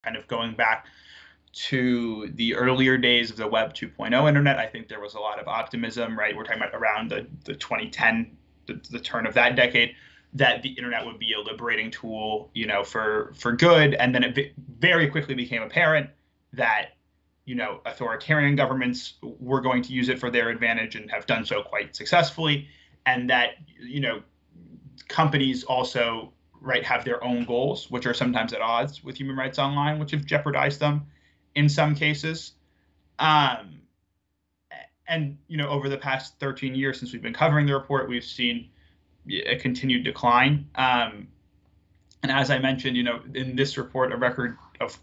kind of going back to the earlier days of the Web 2.0 internet, I think there was a lot of optimism, right? We're talking about around the 2010, the turn of that decade, that the internet would be a liberating tool, for good. And then it very quickly became apparent that, authoritarian governments were going to use it for their advantage and have done so quite successfully. And that, companies also, right, have their own goals, which are sometimes at odds with human rights online, which have jeopardized them in some cases. And, over the past 13 years since we've been covering the report, we've seen a continued decline. And as I mentioned, in this report, a record of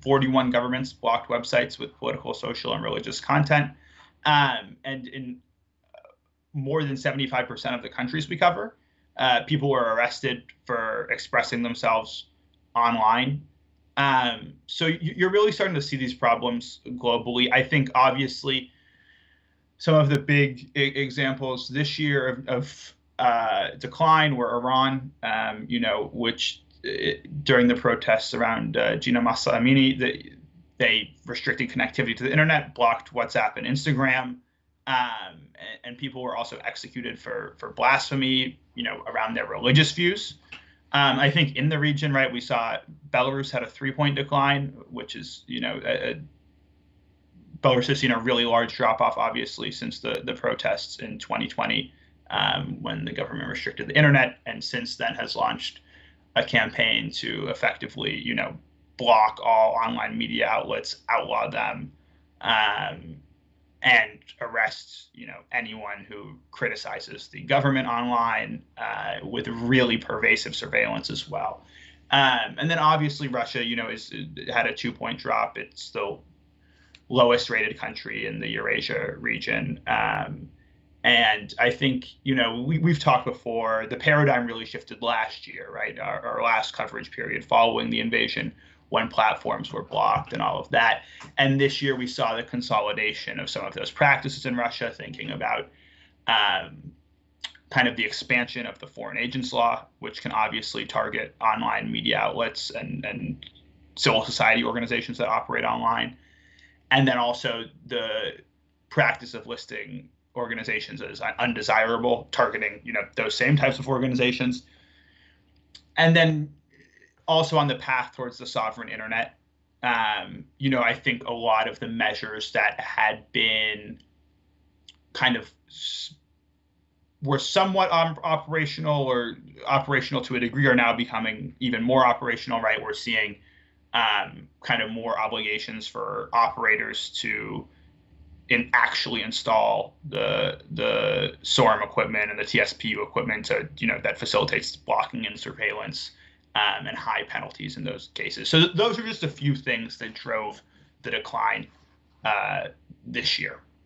41 governments blocked websites with political, social, and religious content. And in more than 75% of the countries we cover, people were arrested for expressing themselves online. So you're really starting to see these problems globally. I think, obviously, some of the big examples this year of decline were Iran, which during the protests around Gina Mahsa Amini, they restricted connectivity to the internet, blocked WhatsApp and Instagram, and people were also executed for blasphemy, around their religious views. I think in the region, right, we saw Belarus had a 3-point decline, which is, Belarus has seen a really large drop off, obviously, since the protests in 2020, when the government restricted the internet, and since then has launched a campaign to effectively, block all online media outlets, outlaw them, and arrest, anyone who criticizes the government online, with really pervasive surveillance as well. And then obviously Russia, had a 2-point drop. It's the lowest rated country in the Eurasia region. And I think, we've talked before, the paradigm really shifted last year, right? Our last coverage period following the invasion, when platforms were blocked and all of that. And this year we saw the consolidation of some of those practices in Russia, thinking about kind of the expansion of the foreign agents law, which can obviously target online media outlets and civil society organizations that operate online. And then also the practice of listing organizations as undesirable, targeting, those same types of organizations. And then also on the path towards the sovereign internet, I think a lot of the measures that had been kind of were somewhat operational or operational to a degree are now becoming even more operational, right? We're seeing kind of more obligations for operators to actually install the SORM equipment and the TSPU equipment to, that facilitates blocking and surveillance, and high penalties in those cases. So those are just a few things that drove the decline this year.